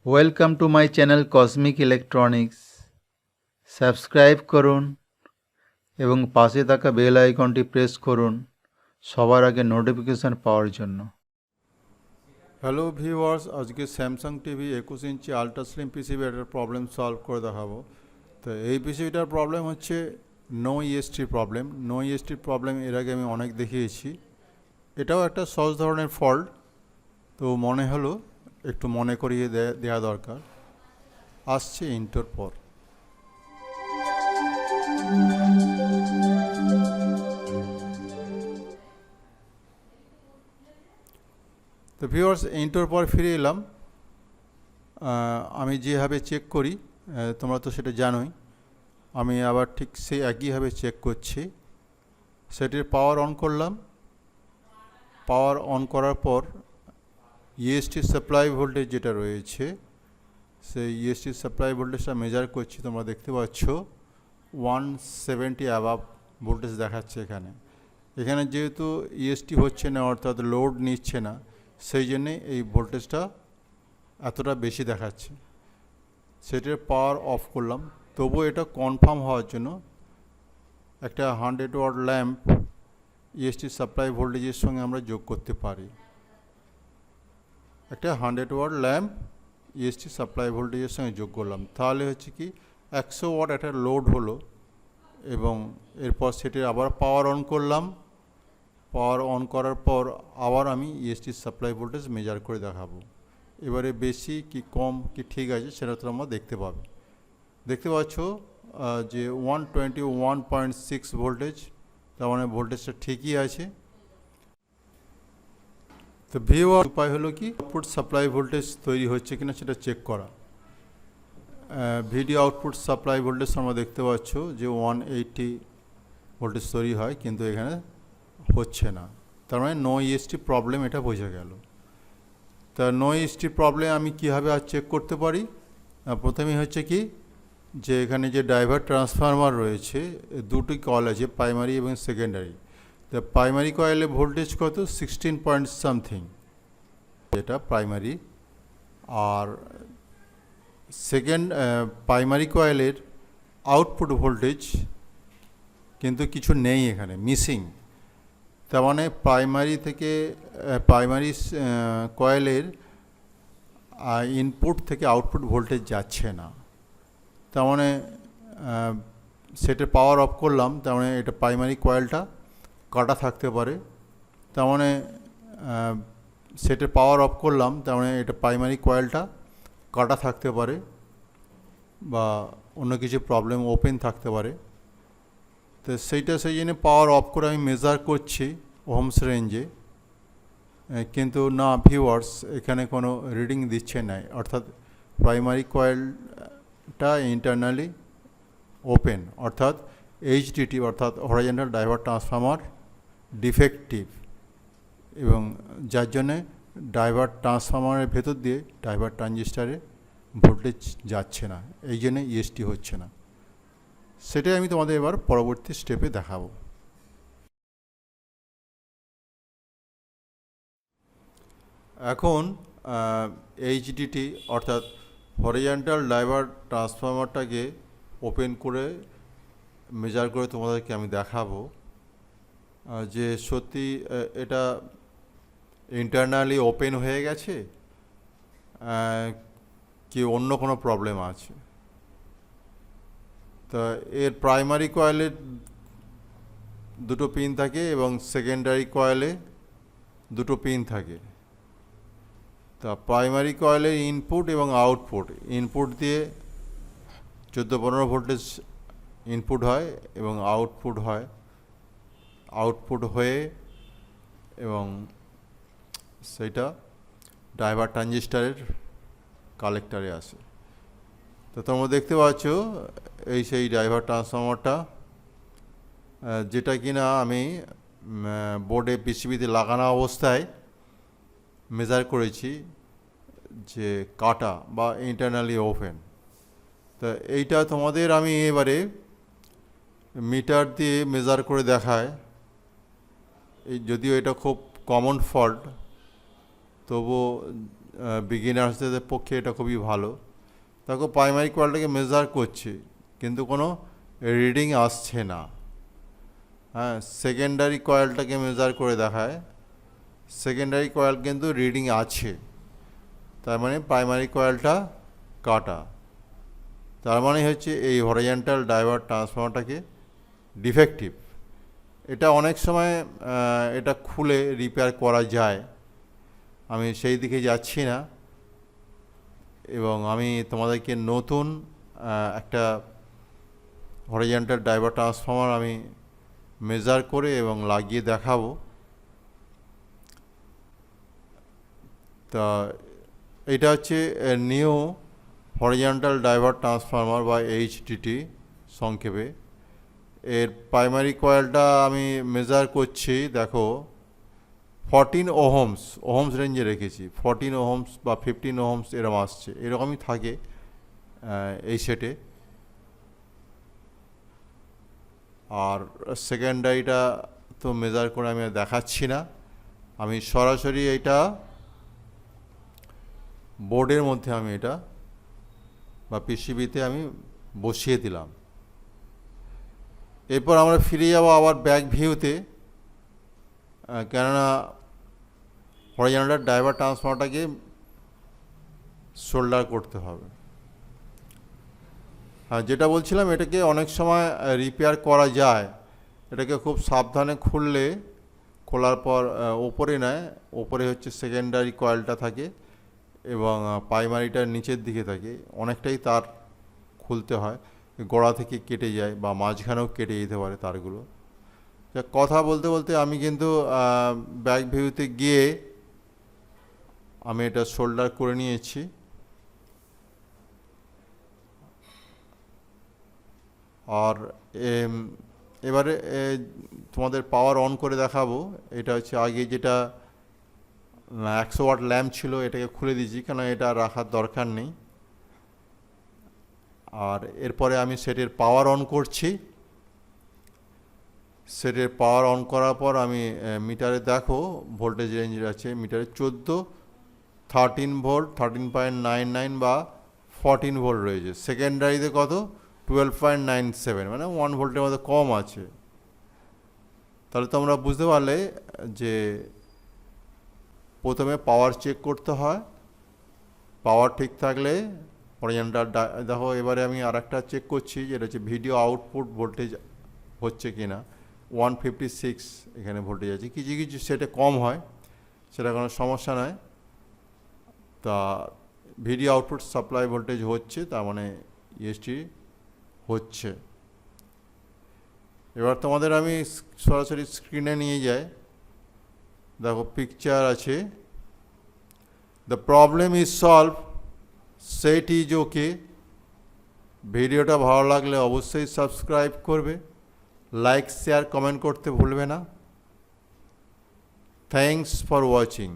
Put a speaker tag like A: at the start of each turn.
A: Welcome to my channel cosmic electronics. Subscribe করুন এবং পাশে থাকা বেল আইকনটি প্রেস করুন সবার আগে নোটিফিকেশন পাওয়ার জন্য।
B: হ্যালো ভিউয়ার্স, আজকে স্যামসাং টিভি 21 ইঞ্চি আলট্রা স্লিম পিসিবি একটা প্রবলেম সলভ করে দেখাবো। তো এই পিসিবিটার প্রবলেম হচ্ছে নো ইএসটির প্রবলেম। নো ইএসটির প্রবলেম এর আগে আমি অনেক দেখিয়েছি। এটাও একটা সহজ ধরনের ফল্ট, তো মনে হলো একটু মনে করিয়ে দেওয়া দরকার। আসছে ইন্টোর পর। তো ভিউয়ার্স, ইন্টোর পর ফিরে এলাম। আমি যেভাবে চেক করি তোমরা তো সেটা জানোই, আমি আবার ঠিক সেই একইভাবে চেক করছি। সেটির পাওয়ার অন করলাম। পাওয়ার অন করার পর ইএসটি সাপ্লাই ভোল্টেজ যেটা রয়েছে সেই ইএসটি সাপ্লাই ভোল্টেজটা মেজার করছি। তোমরা দেখতে পাচ্ছ 170 অ্যাবাভ ভোল্টেজ দেখাচ্ছে এখানে যেহেতু ইএসটি হচ্ছে না, অর্থাৎ লোড নিচ্ছে না, সেই জন্যে এই ভোল্টেজটা এতটা বেশি দেখাচ্ছে। সেটার পাওয়ার অফ করলাম। তবুও এটা কনফার্ম হওয়ার জন্য একটা 100 ওয়াট ল্যাম্প ইএসটি সাপ্লাই ভোল্টেজের সঙ্গে আমরা যোগ করতে পারি। একটা 100 ওয়াট ল্যাম্প ইএসটি সাপ্লাই ভোল্টেজের সঙ্গে যোগ করলাম, তাহলে হচ্ছে কি 100 ওয়াট একটা লোড হলো। এবং এরপর সেটির আবার পাওয়ার অন করলাম। পাওয়ার অন করার পর আবার আমি ইএসটি সাপ্লাই ভোল্টেজ মেজার করে দেখাবো। এবারে বেশি কি কম কি ঠিক আছে সেটা তোমরা দেখতে পাচ্ছ যে 121.6 ভোল্টেজ, তার মানে ভোল্টেজটা ঠিকই আছে। তো ভিউয়ার উপায় হলো কি, আউটপুট সাপ্লাই ভোল্টেজ তৈরি হচ্ছে কিনা সেটা চেক করা। ভিডিও আউটপুট সাপ্লাই ভোল্টেজ আমরা দেখতে পাচ্ছ যে 180 ভোল্টেজ তৈরি হয়, কিন্তু এখানে হচ্ছে না। তার মানে নো ইএসটি প্রবলেম, এটা বোঝা গেল। তা নো ইএসটি প্রবলেম আমি কীভাবে আর চেক করতে পারি? প্রথমেই হচ্ছে কি, যে এখানে যে ড্রাইভার ট্রান্সফরমার রয়েছে, দুটি কয়েল আছে, প্রাইমারি এবং সেকেন্ডারি। তো প্রাইমারি কয়েলে ভোল্টেজ কত? 16 পয়েন্ট সামথিং, এটা প্রাইমারি। আর প্রাইমারি কয়েলের আউটপুট ভোল্টেজ কিন্তু কিছু নেই, এখানে মিসিং। তার মানে প্রাইমারি কয়েলের ইনপুট থেকে আউটপুট ভোল্টেজ যাচ্ছে না। তার মানে সেটা পাওয়ার অফ করলাম, তার মানে এটা প্রাইমারি কয়েলটা কাটা থাকতে পারে। তার মানে সেটা পাওয়ার অফ করলাম, তার মানে এটা প্রাইমারি কয়েলটা কাটা থাকতে পারে, বা অন্য কিছু প্রবলেম ওপেন থাকতে পারে। তো সেই জন্য পাওয়ার অফ করে আমি মেজার করছি ওহমস রেঞ্জে, কিন্তু না ভিউয়ার্স, এখানে কোনো রিডিং দিচ্ছে না। অর্থাৎ প্রাইমারি কয়েলটা ইন্টারনালি ওপেন, অর্থাৎ এইচডিটি অর্থাৎ হরাইজন্টাল ডাইভার ট্রান্সফর্মার ডিফেক্টিভ, এবং যার জন্যে ডাইভার ট্রান্সফর্মারের ভেতর দিয়ে ডাইভার ট্রানজিস্টারে ভোল্টেজ যাচ্ছে না, এই জন্যে ইএসটি হচ্ছে না। সেটাই আমি তোমাদের এবার পরবর্তী স্টেপে দেখাবো। এখন এইচডিটি অর্থাৎ হরিজন্টাল ডাইভার ট্রান্সফর্মারটাকে ওপেন করে মেজার করে তোমাদেরকে আমি দেখাবো যে সত্যি এটা ইন্টারনালি ওপেন হয়ে গেছে কি অন্য কোনো প্রবলেম আছে। তা এর প্রাইমারি কয়েলে দুটো পিন থাকে এবং সেকেন্ডারি কয়েলে দুটো পিন থাকে। তা প্রাইমারি কয়েলের ইনপুট এবং ইনপুট দিয়ে 14-15 ভোল্টেজ ইনপুট হয় এবং আউটপুট হয়ে এবং সেইটা ডাইভার ট্রানজিস্টারের কালেক্টারে আসে। তো তোমরা দেখতে পাচ্ছ এই সেই ড্রাইভার ট্রান্সফর্মারটা, যেটা কিনা আমি বোর্ডে পিসিবিতে লাগানো অবস্থায় মেজার করেছি যে কাটা বা ইন্টারনালি ওপেন। তা এইটা তোমাদের আমি এবারে মিটার দিয়ে মেজার করে দেখায়। যদিও এটা খুব কমন ফল্ট, তবুও বিগিনার্সদের পক্ষে এটা খুবই ভালো। দেখো প্রাইমারি কয়েলটাকে মেজার করছে কিন্তু কোনো রিডিং আসছে না। হ্যাঁ, সেকেন্ডারি কয়েলটাকে মেজার করে দেখায়, সেকেন্ডারি কয়েল কিন্তু রিডিং আছে, তার মানে প্রাইমারি কয়েলটা কাটা। তার মানে হচ্ছে এই হরিজন্টাল ডাইভার্ট ট্রান্সফর্মারটাকে ডিফেক্টিভ। এটা অনেক সময় এটা খুলে রিপেয়ার করা যায়, আমি সেই দিকে যাচ্ছি না, এবং আমি তোমাদেরকে নতুন একটা হরিজন্টাল ডাইভার্ট ট্রান্সফর্মার আমি মেজার করে এবং লাগিয়ে দেখাবো। তা এটা হচ্ছে নিউ হরিজন্টাল ডাইভার্ট ট্রান্সফর্মার বা এইচডিটি সংক্ষেপে। এর প্রাইমারি কয়েলটা আমি মেজার করছি, দেখো 14 ওহমস রেঞ্জে রেখেছি। 14 ওহমস বা 15 ওহমস এরকম আসছে, এরকমই থাকে এই সেটে। আর সেকেন্ডারিটা তো মেজার করে আমি দেখাচ্ছি না, আমি সরাসরি এটা বোর্ডের মধ্যে আমি এটা বা পিসিবিতে আমি বসিয়ে দিলাম। এরপর আমরা ফিরে যাব আবার ব্যাক ভিউতে, কেননা হরিজন্টাল ডাইভার্ট ট্রান্সফর্মারটাকে সোল্ডার করতে হবে। হ্যাঁ, যেটা বলছিলাম, এটাকে অনেক সময় রিপেয়ার করা যায়। এটাকে খুব সাবধানে খুললে, খোলার পর ওপরে নেয়, ওপরে হচ্ছে সেকেন্ডারি কয়েলটা থাকে এবং প্রাইমারিটার নিচের দিকে থাকে, অনেকটাই তার খুলতে হয়, গোড়া থেকে কেটে যায় বা মাঝখানেও কেটে যেতে পারে তারগুলো। কথা বলতে বলতে আমি কিন্তু ব্যাক ভিউতে গিয়ে আমি এটা সোল্ডার করে নিয়েছি। আর এবারে তোমাদের পাওয়ার অন করে দেখাবো। এটা হচ্ছে আগে যেটা 100 ওয়াট ল্যাম্প ছিল, এটাকে খুলে দিয়েছি, কেন এটা রাখার দরকার নেই। আর এরপরে আমি সেটের পাওয়ার অন করছি। সেটের পাওয়ার অন করার পর আমি মিটারে দেখো ভোল্টেজ রেঞ্জ আছে, মিটারে 13 ভোল্ট, 13.99 বা 14 ভোল্ট রয়েছে। সেকেন্ডারিতে কত? 12.97, মানে 1 ভোল্টের মধ্যে কম আছে। তাহলে তোমরা বুঝতে পারলে যে প্রথমে পাওয়ার চেক করতে হয়, পাওয়ার ঠিক থাকলে হরিজন্টাল। দেখো এবারে আমি আর একটা চেক করছি, যেটা হচ্ছে ভিডিও আউটপুট ভোল্টেজ হচ্ছে কি না। 156 এখানে ভোল্টেজ আছে, কিছু কিছু সেটে কম হয়, সেটা কোনো সমস্যা নয়। তা ভিডিও আউটপুট সাপ্লাই ভোল্টেজ হচ্ছে, তার মানে ইএসটি হচ্ছে। এবার তোমাদের আমি সরাসরি স্ক্রিনে নিয়ে যাই, দেখো পিকচার আছে। The problem is solve, set is okay. ভিডিওটা ভালো লাগলে অবশ্যই সাবস্ক্রাইব করবে, লাইক শেয়ার কমেন্ট করতে ভুলবে না। Thanks for watching.